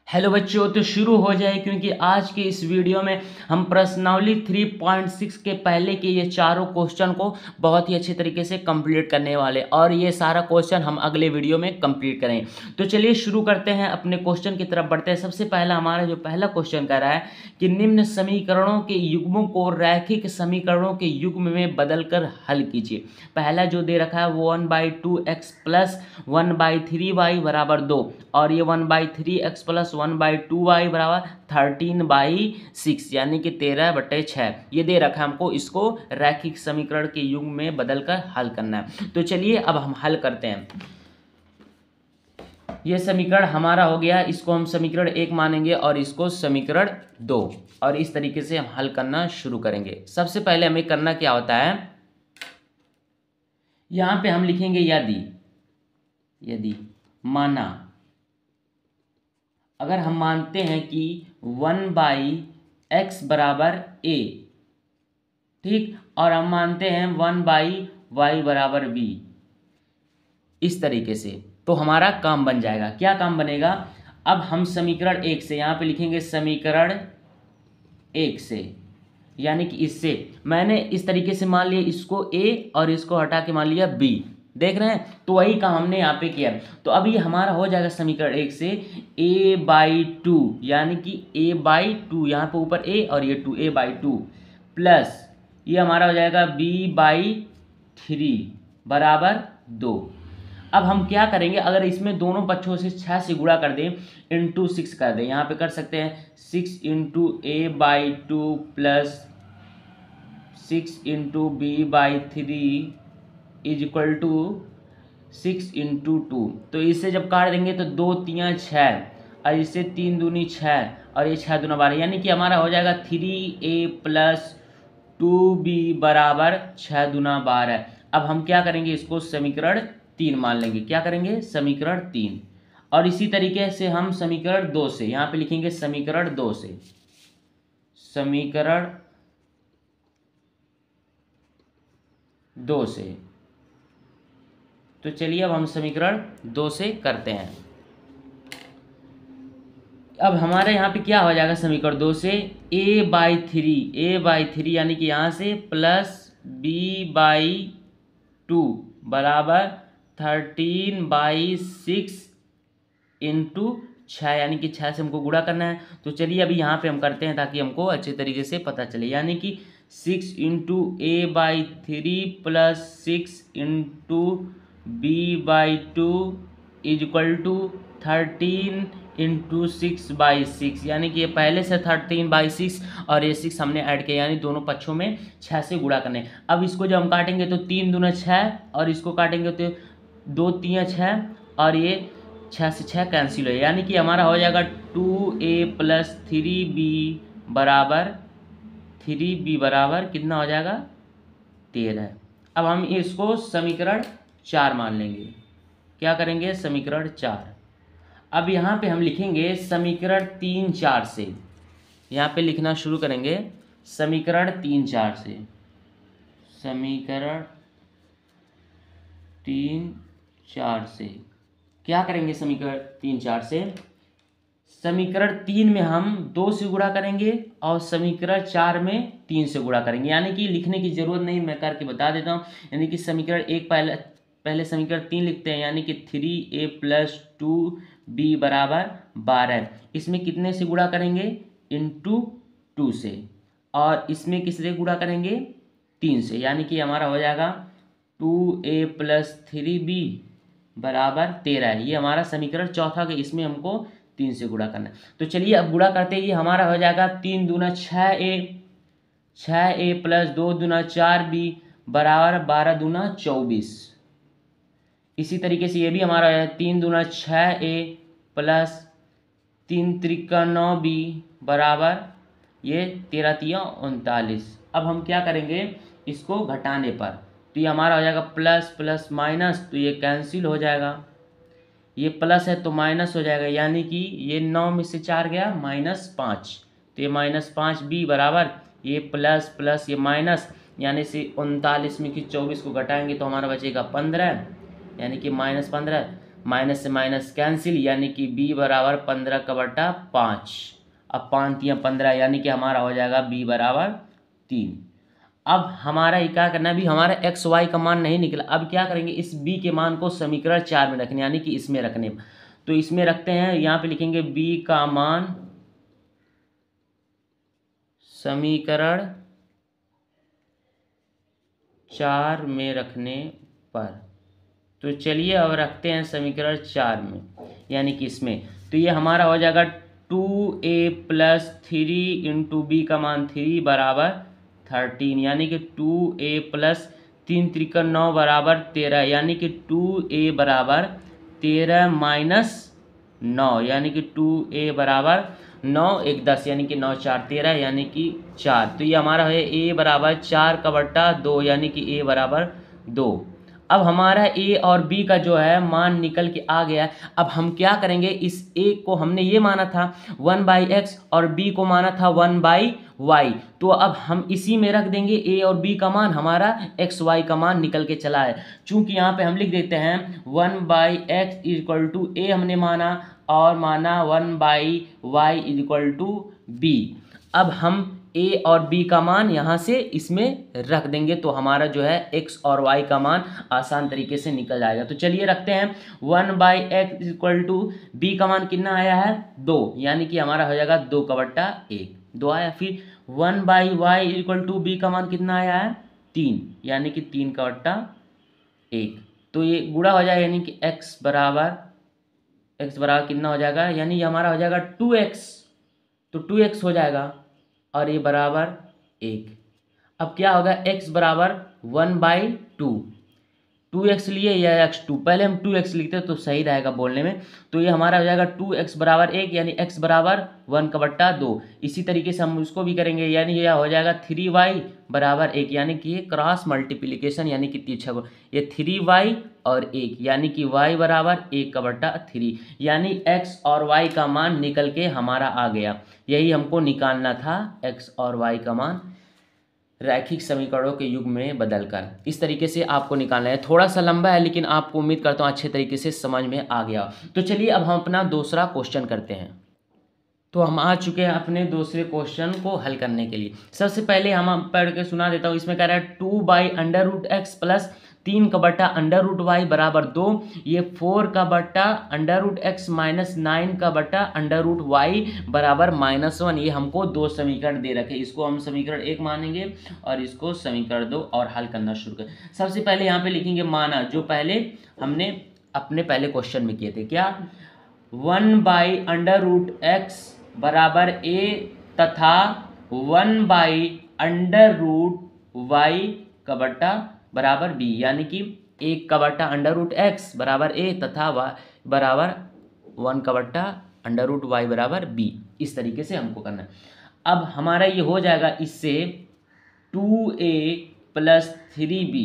Hello बच्चों, तो शुरू हो जाए क्योंकि आज के इस वीडियो में हम प्रश्नावली 3.6 के पहले के ये चारों क्वेश्चन को बहुत ही अच्छे तरीके से कंप्लीट करने वाले और ये सारा क्वेश्चन हम अगले वीडियो में कंप्लीट करें। तो चलिए शुरू करते हैं, अपने क्वेश्चन की तरफ बढ़ते हैं। सबसे पहला हमारा जो पहला क्वेश्चन कह रहा है कि निम्न समीकरणों के युग्मों को रैखिक समीकरणों के युग्म में बदलकर हल कीजिए। पहला जो दे रखा है वो 1/2x प्लस 1/3y बराबर 2 और ये 1/3x प्लस 1/2y बराबर 13/6 यानी कि 13/6 ये दे रखा है हमको। इसको रैखिक समीकरण के युग्म में बदलकर हल करना है। तो चलिए अब हम हल करते हैं। ये समीकरण हमारा हो गया, इसको हम समीकरण 1 मानेंगे और इसको समीकरण 2 और इस तरीके से हम हल करना शुरू करेंगे। सबसे पहले हमें करना क्या होता है, यहाँ पे हम लिखेंगे यदि माना, अगर हम मानते हैं कि 1/x बराबर a, ठीक, और हम मानते हैं 1/y बराबर b, इस तरीके से तो हमारा काम बन जाएगा। क्या काम बनेगा, अब हम समीकरण 1 से यहाँ पे लिखेंगे समीकरण 1 से, यानी कि इससे मैंने इस तरीके से मान लिया इसको a और इसको हटा के मान लिया b, देख रहे हैं। तो वही काम हमने यहाँ पे किया। तो अब ये हमारा हो जाएगा समीकरण 1 से a/2 यानी कि a/2, यहाँ पे ऊपर a और ये 2, a/2 प्लस ये हमारा हो जाएगा b/3 बराबर 2। अब हम क्या करेंगे, अगर इसमें दोनों पक्षों से 6 से गुणा कर दें, इंटू 6 कर दें, यहाँ पे कर सकते हैं 6 into a/2 plus 6 into b/3 is equal to 6 into 2। तो इससे जब काट देंगे तो 2 3 6 और इससे 3 दूनी 6 और ये 6 दूना 12, यानी कि हमारा हो जाएगा 3a प्लस 2b बराबर 6 दूना 12। अब हम क्या करेंगे, इसको समीकरण 3 मान लेंगे। क्या करेंगे, समीकरण 3। और इसी तरीके से हम समीकरण 2 से यहाँ पे लिखेंगे समीकरण 2 से, समीकरण 2 से। तो चलिए अब हम समीकरण 2 से करते हैं। अब हमारे यहाँ पे क्या हो जाएगा, समीकरण 2 से a/3 यानी कि यहाँ से प्लस b/2 बराबर 13/6 इंटू 6, यानी कि 6 से हमको गुणा करना है। तो चलिए अभी यहाँ पे हम करते हैं ताकि हमको अच्छे तरीके से पता चले, यानी कि 6 into a/3 plus 6 into b/2 is equal to 13 into 6/6, यानी कि ये पहले से 13/6 और ये 6 हमने ऐड किया, यानी दोनों पक्षों में 6 से गुणा करने। अब इसको जब हम काटेंगे तो 3 दूना 6 और इसको काटेंगे तो 2 3 6 और ये 6 से 6 कैंसिल हो, यानी कि हमारा हो जाएगा 2a प्लस 3b बराबर कितना हो जाएगा, 13। अब हम इसको समीकरण 4 मान लेंगे। क्या करेंगे, समीकरण 4। अब यहाँ पे हम लिखेंगे समीकरण 3 4 से, यहाँ पे लिखना शुरू करेंगे समीकरण 3 4 से, समीकरण 3 4 से। क्या करेंगे समीकरण 3 4 से, समीकरण 3 में हम 2 से गुणा करेंगे और समीकरण 4 में 3 से गुणा करेंगे, यानी कि लिखने की जरूरत नहीं, मैं करके बता देता हूँ। यानी कि समीकरण 1 पहले समीकरण 3 लिखते हैं, यानी कि 3a प्लस 2b बराबर 12। इसमें कितने से गुणा करेंगे, इंटू 2 से, और इसमें किससे गुणा करेंगे, 3 से, यानी कि हमारा हो जाएगा 2a प्लस 3b बराबर 13। ये हमारा समीकरण चौथा के, इसमें हमको 3 से गुणा करना है। तो चलिए अब गुणा करते ही हमारा हो जाएगा 3 दूना 6a प्लस 2 दूना 4b बराबर 12 दूना 24। इसी तरीके से ये भी हमारा है 3 दूना 6a प्लस 3 त्रिका 9b बराबर ये 13 तिया 39। अब हम क्या करेंगे, इसको घटाने पर तो ये हमारा हो जाएगा प्लस प्लस माइनस, तो ये कैंसिल हो जाएगा, ये प्लस है तो माइनस हो जाएगा, यानी कि ये 9 में से 4 गया -5, तो ये -5b बराबर ये प्लस प्लस ये माइनस, यानी से 39 में कि 24 को घटाएंगे तो हमारा बचेगा 15, यानी कि -15 माइनस से माइनस कैंसिल, यानी कि b बराबर 15/5। अब 5 या 15, यानी कि हमारा हो जाएगा b बराबर 3। अब हमारा ये क्या करना है, अभी हमारा एक्स वाई का मान नहीं निकला। अब क्या करेंगे, इस b के मान को समीकरण 4 में रखने, यानी कि इसमें रखने। तो इसमें रखते हैं, यहाँ पे लिखेंगे b का मान समीकरण 4 में रखने पर। तो चलिए अब रखते हैं समीकरण 4 में, यानी कि इसमें। तो ये हमारा हो जाएगा 2a + 3 इंटू बी का मान 3 बराबर 13, यानी कि 2a + 3 त्रिक 9 बराबर 13, यानी कि 2a बराबर 13 - 9, यानी कि 2a बराबर 9 1 10, यानी कि 9 4 13, यानी कि 4। तो ये हमारा है a बराबर 4/2, यानी कि a बराबर 2। अब हमारा a और b का जो है मान निकल के आ गया है। अब हम क्या करेंगे, इस a को हमने ये माना था 1/x और b को माना था 1/y। तो अब हम इसी में रख देंगे a और b का मान, हमारा x y का मान निकल के चला है। चूंकि यहाँ पे हम लिख देते हैं 1/x = a हमने माना, और माना 1/y = b। अब हम a और b का मान यहाँ से इसमें रख देंगे, तो हमारा जो है x और y का मान आसान तरीके से निकल जाएगा। तो चलिए रखते हैं 1/x = b का मान कितना आया है 2, यानी कि हमारा हो जाएगा 2/1, 2 आया। फिर 1/y = b का मान कितना आया है 3, यानी कि 3/1। तो ये गुणा हो जाएगा, यानी कि x बराबर कितना हो जाएगा, यानी ये हमारा हो जाएगा 2x। तो 2x हो जाएगा और ये बराबर 1। अब क्या होगा, x बराबर 1/2, 2x लिए या x2, पहले हम 2x लिखते तो सही रहेगा बोलने में। तो ये हमारा हो जाएगा 2x बराबर 1, यानी x बराबर 1/2। इसी तरीके से हम उसको भी करेंगे, यानी यह हो जाएगा 3y बराबर 1, यानी कि ये क्रॉस मल्टीप्लिकेशन, यानी कि तीछा ये 3y और 1, यानी कि y बराबर 1/3, यानी x और y का मान निकल के हमारा आ गया। यही हमको निकालना था, x और y का मान रैखिक समीकरणों के युग में बदलकर। इस तरीके से आपको निकालना है। थोड़ा सा लंबा है, लेकिन आपको उम्मीद करता हूँ अच्छे तरीके से समझ में आ गया। तो चलिए अब हम अपना दूसरा क्वेश्चन करते हैं। तो हम आ चुके हैं अपने दूसरे क्वेश्चन को हल करने के लिए। सबसे पहले हम पढ़ के सुना देता हूँ। इसमें कह रहा है 2/√x + 3/√y बराबर 2। ये 4/√x - 9/√y बराबर -1। ये हमको दो समीकरण दे रखे। इसको हम समीकरण 1 मानेंगे और इसको समीकरण 2, और हल करना शुरू करें। सबसे पहले यहाँ पे लिखेंगे माना, जो पहले हमने अपने पहले क्वेश्चन में किए थे। क्या 1/√x बराबर a तथा 1/√y का बट्टा बराबर b, यानी कि 1/√x बराबर a तथा y बराबर 1/√y बराबर b। इस तरीके से हमको करना है। अब हमारा ये हो जाएगा, इससे 2a + 3b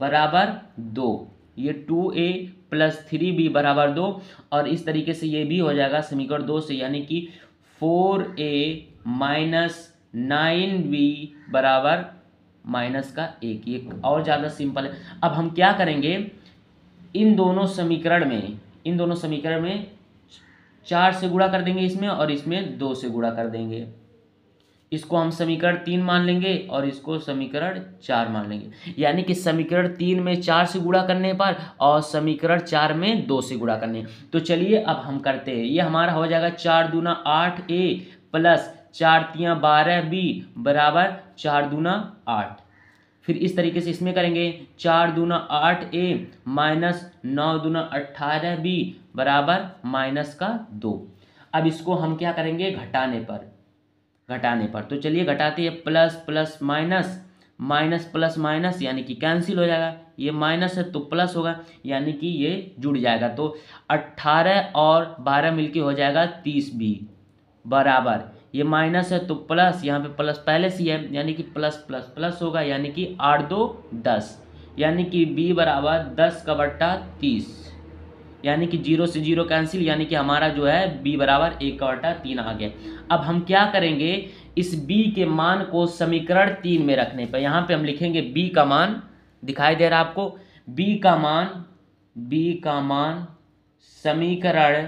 बराबर 2। ये 2a + 3b बराबर 2, और इस तरीके से ये भी हो जाएगा समीकरण 2 से, यानी कि 4a - 9b बराबर -1। ये और ज़्यादा सिंपल है। अब हम क्या करेंगे, इन दोनों समीकरण में 4 से गुणा कर देंगे इसमें, और इसमें 2 से गुणा कर देंगे। इसको हम समीकरण 3 मान लेंगे और इसको समीकरण 4 मान लेंगे, यानी कि समीकरण 3 में 4 से गुणा करने पर और समीकरण 4 में 2 से गुणा करने। तो चलिए अब हम करते हैं। ये हमारा हो जाएगा 4 दूना 8a + 4 तियाँ 12b बराबर 4 दूना 8। फिर इस तरीके से इसमें करेंगे 4 दूना 8a - 9 दूना 18b बराबर -2। अब इसको हम क्या करेंगे, घटाने पर। तो चलिए घटाते हैं, plus plus minus, minus plus minus, यानी कि कैंसिल हो जाएगा। ये माइनस है तो प्लस होगा, यानी कि ये जुड़ जाएगा। तो 18 और 12 मिलके हो जाएगा 30b बराबर, ये माइनस है तो प्लस, यहाँ पे प्लस पहले से है, यानी कि प्लस प्लस प्लस होगा, यानी कि 8 2 10, यानी कि b बराबर 10/30, यानी कि 0 से 0 कैंसिल, यानी कि हमारा जो है b बराबर 1/3 आ गया। अब हम क्या करेंगे, इस b के मान को समीकरण 3 में रखने पर यहाँ पे हम लिखेंगे b का मान, दिखाई दे रहा है आपको, b का मान समीकरण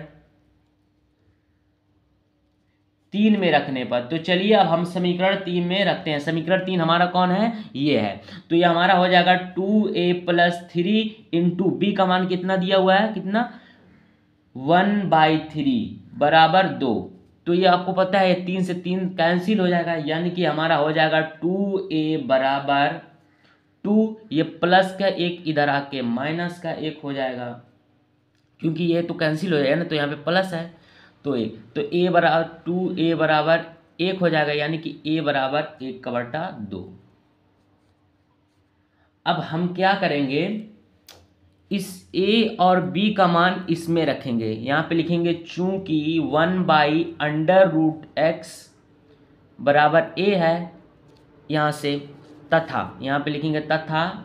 3 में रखने पर, तो चलिए अब हम समीकरण 3 में रखते हैं। समीकरण 3 हमारा कौन है, ये है। तो ये हमारा हो जाएगा 2a + 3 इंटू बी का मान कितना दिया हुआ है, कितना 1/3 बराबर 2। तो ये आपको पता है 3 से 3 कैंसिल हो जाएगा, यानी कि हमारा हो जाएगा 2a बराबर 2, ये प्लस का एक इधर आके माइनस का एक हो जाएगा, क्योंकि ये तो कैंसिल हो जाएगा ना, तो यहाँ पे प्लस है तो एक, तो a बराबर 2a बराबर 1 हो जाएगा, यानी कि a बराबर 1/2। अब हम क्या करेंगे, इस a और b का मान इसमें रखेंगे, यहाँ पे लिखेंगे चूंकि 1/√x बराबर a है, यहाँ से तथा, यहाँ पे लिखेंगे तथा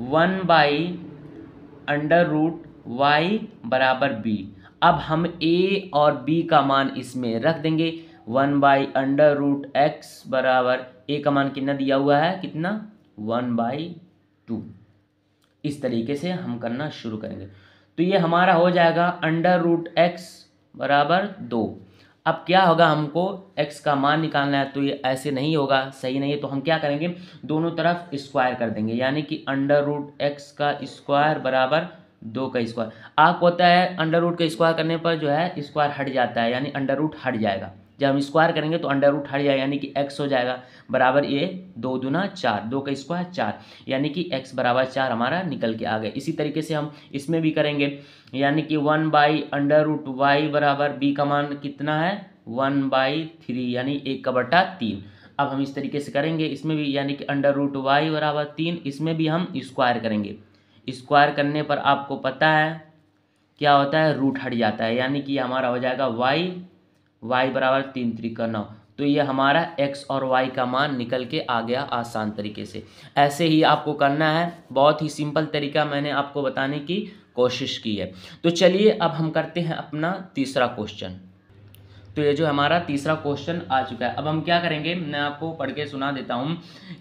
1/√y बराबर b। अब हम a और b का मान इसमें रख देंगे। 1/√x बराबर a का मान कितना दिया हुआ है, कितना 1/2। इस तरीके से हम करना शुरू करेंगे। तो ये हमारा हो जाएगा √x बराबर 2। अब क्या होगा, हमको x का मान निकालना है, तो ये ऐसे नहीं होगा, सही नहीं है, तो हम क्या करेंगे, दोनों तरफ स्क्वायर कर देंगे, यानी कि √x का स्क्वायर बराबर 2 का स्क्वायर। आपको पता है अंडर का स्क्वायर करने पर जो है स्क्वायर हट जाता है, यानी अंडर हट जाएगा। जब हम स्क्वायर करेंगे तो अंडर हट जाएगा, यानी कि x हो जाएगा बराबर ये 2 दूना 4, 2 का स्क्वायर 4, यानी कि x बराबर 4 हमारा निकल के आ गया। इसी तरीके से हम इसमें भी करेंगे, यानी कि 1/√y बराबर b का मान कितना है 1/3, यानी 1/3। अब हम इस तरीके से करेंगे इसमें भी, यानी कि √y बराबर 3, इसमें भी हम स्क्वायर करेंगे। स्क्वायर करने पर आपको पता है क्या होता है, रूट हट जाता है, यानी कि हमारा हो जाएगा y बराबर 3 × 9। तो ये हमारा x और y का मान निकल के आ गया आसान तरीके से। ऐसे ही आपको करना है, बहुत ही सिंपल तरीका मैंने आपको बताने की कोशिश की है। तो चलिए अब हम करते हैं अपना तीसरा क्वेश्चन। तो ये जो हमारा तीसरा क्वेश्चन आ चुका है, अब हम क्या करेंगे, मैं आपको पढ़ के सुना देता हूँ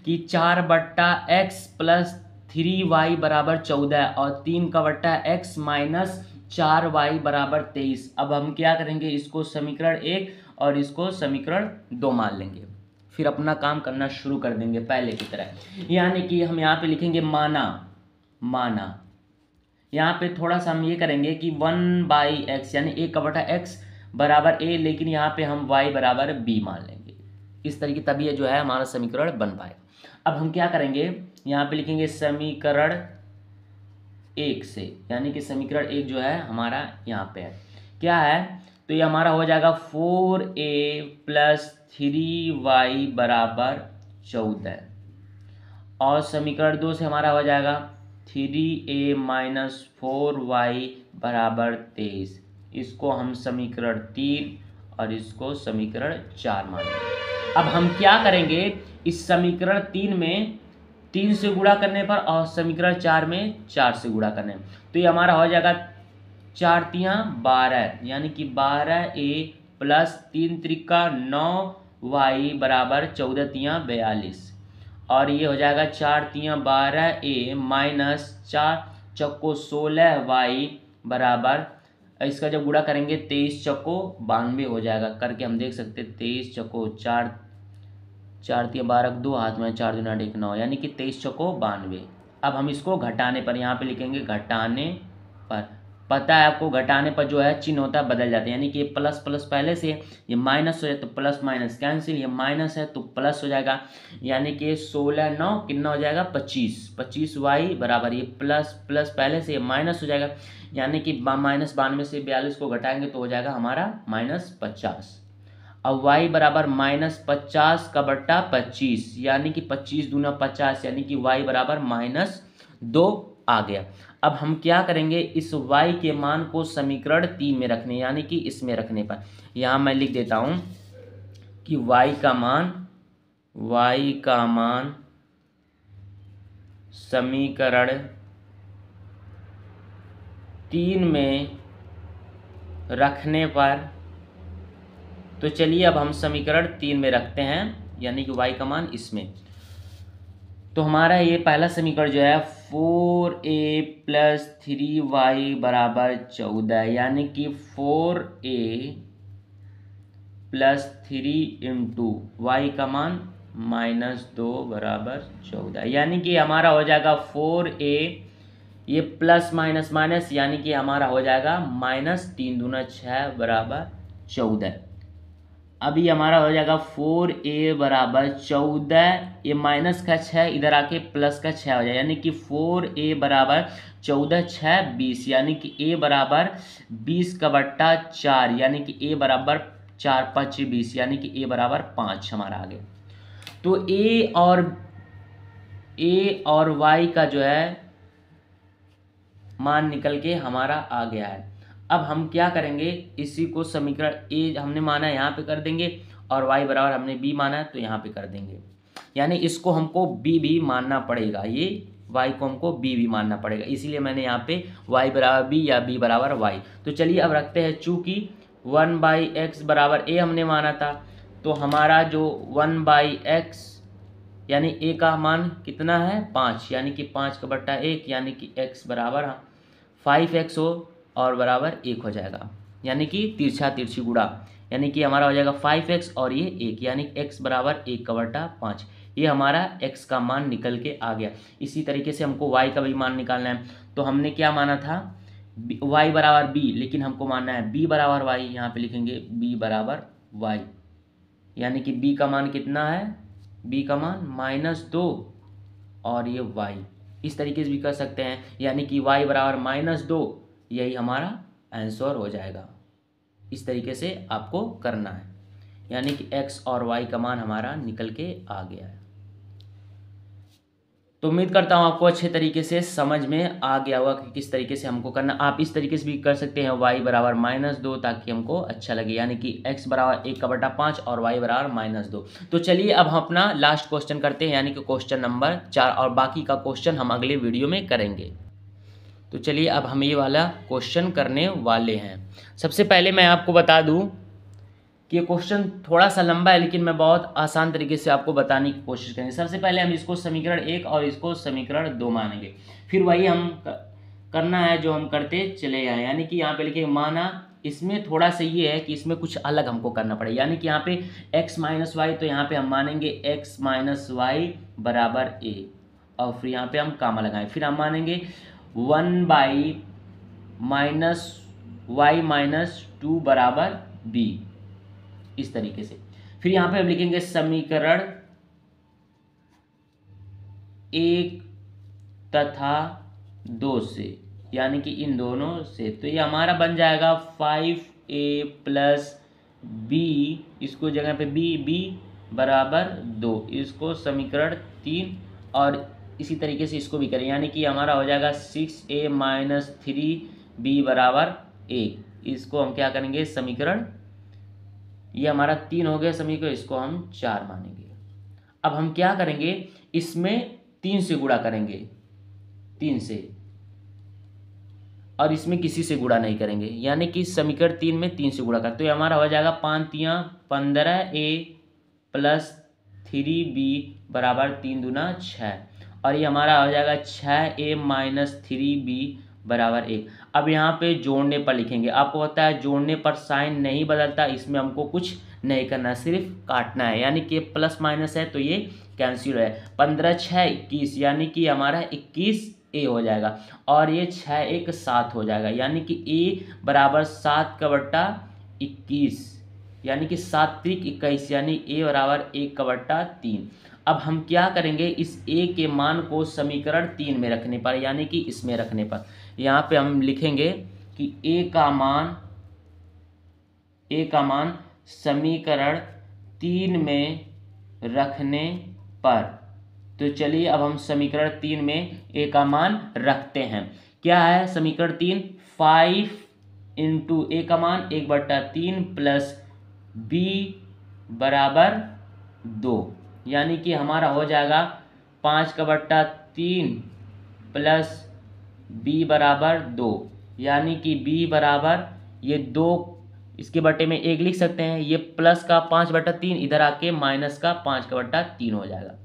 कि 4/x + 3y बराबर 14 और 3/x - 4y बराबर 23। अब हम क्या करेंगे, इसको समीकरण 1 और इसको समीकरण 2 मान लेंगे, फिर अपना काम करना शुरू कर देंगे पहले की तरह। यानी कि हम यहाँ पे लिखेंगे माना। यहाँ पे थोड़ा सा हम ये करेंगे कि 1/x यानी 1/x बराबर a, लेकिन यहाँ पे हम y बराबर b मान लेंगे। इस तरीके तभी ये जो है हमारा समीकरण बन पाएगा। अब हम क्या करेंगे, यहाँ पे लिखेंगे समीकरण 1 से, यानी कि समीकरण 1 जो है हमारा यहाँ पे है, क्या है, तो ये हमारा हो जाएगा 4a + 3y बराबर 14, और समीकरण 2 से हमारा हो जाएगा 3a - 4y बराबर 23। इसको हम समीकरण 3 और इसको समीकरण 4 मानेंगे। अब हम क्या करेंगे, इस समीकरण 3 में 3 से गुणा करने पर और समीकरण 4 में 4 से गुणा करने पर, तो ये हमारा हो जाएगा 4 × 3 = 12, यानी कि 12a + 3 × 9y बराबर 14 × 42, और ये हो जाएगा 4 × 12a - 4 × 16y बराबर, इसका जब गुणा करेंगे 23 × 92 हो जाएगा। करके हम देख सकते हैं 23 × 4, 4 × 12 2 हाथ में, 4 दूना 1 9, यानी कि 23 × 92। अब हम इसको घटाने पर, यहाँ पे लिखेंगे घटाने पर, पता है आपको घटाने पर जो है चिन्ह होता है बदल जाता है, यानी कि ये प्लस प्लस पहले से, ये माइनस हो जाए तो प्लस माइनस कैंसिल, ये माइनस है तो प्लस हो जाएगा, यानी कि 16 9 कितना हो जाएगा 25y बराबर, ये प्लस प्लस पहले से ये माइनस हो जाएगा, यानी कि -92 से 42 को घटाएंगे तो हो जाएगा हमारा -50। अब y बराबर -50 का बट्टा 25, यानी कि 25 दूना 50, यानी कि y बराबर -2 आ गया। अब हम क्या करेंगे, इस y के मान को समीकरण 3 में रखने, यानी कि इसमें रखने पर, यहाँ मैं लिख देता हूँ कि y का मान समीकरण 3 में रखने पर, तो चलिए अब हम समीकरण 3 में रखते हैं, यानी कि y का मान इसमें। तो हमारा ये पहला समीकरण जो है 4a प्लस 3y बराबर 14, यानी कि 4a प्लस 3 इंटू वाई का मान -2 बराबर 14, यानी कि हमारा हो जाएगा 4a, ये प्लस माइनस माइनस, यानी कि हमारा हो जाएगा -3 दूना 6 बराबर 14। अभी हमारा हो जाएगा 4a बराबर 14, ये माइनस का 6 इधर आके प्लस का 6 हो जाएगा, यानी कि 4a बराबर 14 6 20, यानी कि a बराबर 20 का बट्टा 4, यानी कि a बराबर 4 5 20, यानी कि a बराबर 5 हमारा आ गया। तो a और y का जो है मान निकल के हमारा आ गया है। अब हम क्या करेंगे, इसी को समीकरण a हमने माना है यहाँ पे कर देंगे, और y बराबर हमने b माना है तो यहाँ पे कर देंगे, यानी इसको हमको b भी मानना पड़ेगा, ये y को हमको b भी मानना पड़ेगा, इसीलिए मैंने यहाँ पे y बराबर b या b बराबर y। तो चलिए अब रखते हैं, चूँकि 1/x बराबर a हमने माना था, तो हमारा जो 1/x यानी a का मान कितना है 5, यानी कि 5 का बट्टा 1, यानी कि x बराबर 5x हो और बराबर 1 हो जाएगा, यानी कि तिरछा तिरछी गुणा, यानी कि हमारा हो जाएगा 5x और ये 1, यानी x बराबर 1 का बट्टा 5, ये हमारा x का मान निकल के आ गया। इसी तरीके से हमको y का भी मान निकालना है, तो हमने क्या माना था y बराबर b, लेकिन हमको मानना है b बराबर y, यहाँ पे लिखेंगे b बराबर y, यानी कि b का मान कितना है, b का मान -2 और ये y, इस तरीके से भी कर सकते हैं, यानी कि y बराबर -2, यही हमारा आंसर हो जाएगा। इस तरीके से आपको करना है, यानी कि x और y का मान हमारा निकल के आ गया है। तो उम्मीद करता हूँ आपको अच्छे तरीके से समझ में आ गया होगा कि किस तरीके से हमको करना। आप इस तरीके से भी कर सकते हैं y बराबर -2, ताकि हमको अच्छा लगे, यानी कि x बराबर 1 का बटा 5 और y बराबर -2। तो चलिए अब हम अपना लास्ट क्वेश्चन करते हैं, यानी कि क्वेश्चन नंबर 4, और बाकी का क्वेश्चन हम अगले वीडियो में करेंगे। तो चलिए अब हम ये वाला क्वेश्चन करने वाले हैं। सबसे पहले मैं आपको बता दूं कि ये क्वेश्चन थोड़ा सा लंबा है, लेकिन मैं बहुत आसान तरीके से आपको बताने की कोशिश करेंगे। सबसे पहले हम इसको समीकरण 1 और इसको समीकरण 2 मानेंगे, फिर वही हम करना है जो हम करते चले आए, यानी कि यहाँ पे लिखे माना। इसमें थोड़ा सा ये है कि इसमें कुछ अलग हमको करना पड़ेगा, यानी कि यहाँ पे x - y, तो यहाँ पे हम मानेंगे x - y बराबर a, और फिर यहाँ पे हम कामा लगाएं, फिर हम मानेंगे 1/-y -2 बराबर b, इस तरीके से। फिर यहाँ पे हम लिखेंगे समीकरण 1 तथा 2 से, यानी कि इन दोनों से, तो ये हमारा बन जाएगा 5a प्लस b, इसको जगह पे b बराबर 2, इसको समीकरण 3, और इसी तरीके से इसको भी करें, यानी कि हमारा हो जाएगा 6a - 3b बराबर 1, इसको हम क्या करेंगे समीकरण, ये हमारा 3 हो गया समीकरण, इसको हम 4 मानेंगे। अब हम क्या करेंगे, इसमें 3 से गुणा करेंगे, 3 से, और इसमें किसी से गुणा नहीं करेंगे, यानी कि समीकरण 3 में 3 से गुणा कर, तो ये हमारा हो जाएगा 5 3 15a प्लस 3b बराबर 3 दूना 6, और ये हमारा हो जाएगा 6a - 3b बराबर 1। अब यहाँ पे जोड़ने पर लिखेंगे, आपको पता है जोड़ने पर साइन नहीं बदलता, इसमें हमको कुछ नहीं करना, सिर्फ काटना है, यानी कि प्लस माइनस है तो ये कैंसिल है। 15 6 21, यानी कि हमारा 21a हो जाएगा, और ये 6 1 7 हो जाएगा, यानी कि a बराबर 7 का बट्टा 21, यानी कि 7 त्रिक 21, यानी a बराबर 1 का बट्टा 3। अब हम क्या करेंगे, इस a के मान को समीकरण 3 में रखने पर, यानी कि इसमें रखने पर, यहाँ पे हम लिखेंगे कि a का मान समीकरण 3 में रखने पर। तो चलिए अब हम समीकरण 3 में a का मान रखते हैं। क्या है समीकरण 3, 5 इंटू a का मान 1/3 प्लस b बराबर 2, यानी कि हमारा हो जाएगा 5/3 प्लस b बराबर 2, यानी कि b बराबर ये 2, इसके बट्टे में 1 लिख सकते हैं, ये प्लस का 5/3 इधर आके माइनस का 5/3 हो जाएगा,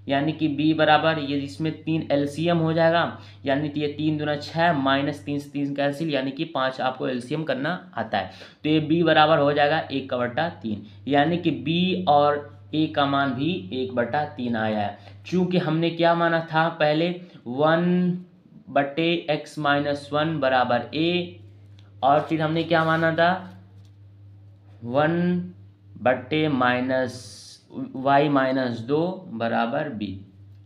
यानी कि b बराबर ये इसमें 3 एलसीएम हो जाएगा, यानी कि ये 3 दूना 6 माइनस 3 से 3 कैंसिल, यानी कि 5 आपको एलसीएम करना आता है। तो ये b बराबर हो जाएगा 1/3, यानी कि b और a का मान भी 1/3 आया है। चूँकि हमने क्या माना था पहले 1/x-1 बराबर a, और फिर हमने क्या माना था 1/-y-2 बराबर b।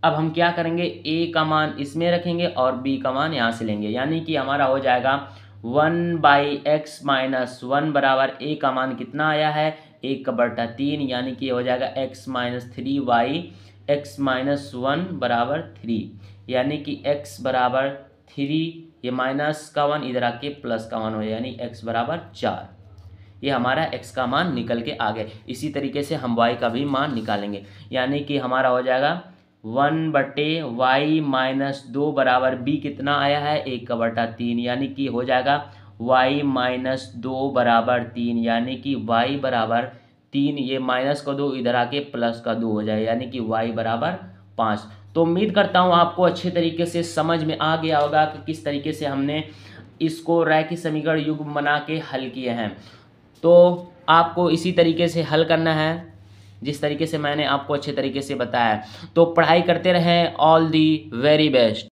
अब हम क्या करेंगे, a का मान इसमें रखेंगे और b का मान यहाँ से लेंगे, यानी कि हमारा हो जाएगा 1/x-1 बराबर a का मान कितना आया है 1/3, यानी कि हो जाएगा x-3y x-1 बराबर 3, यानी कि x बराबर 3, ये माइनस का 1 इधर आके प्लस का 1 हो जाए, यानी x बराबर 4। ये हमारा x का मान निकल के आ गया। इसी तरीके से हम y का भी मान निकालेंगे, यानी कि हमारा हो जाएगा 1/y-2 बराबर b कितना आया है 1/3, यानी कि हो जाएगा y-2 बराबर 3, यानी कि y बराबर 3, ये माइनस का 2 इधर आके प्लस का 2 हो जाए, यानी कि y बराबर 5। तो उम्मीद करता हूँ आपको अच्छे तरीके से समझ में आ गया होगा कि किस तरीके से हमने इसको रैखिक समीकरण युग्म बना के हल किए हैं। तो आपको इसी तरीके से हल करना है जिस तरीके से मैंने आपको अच्छे तरीके से बताया। तो पढ़ाई करते रहें। All the very best.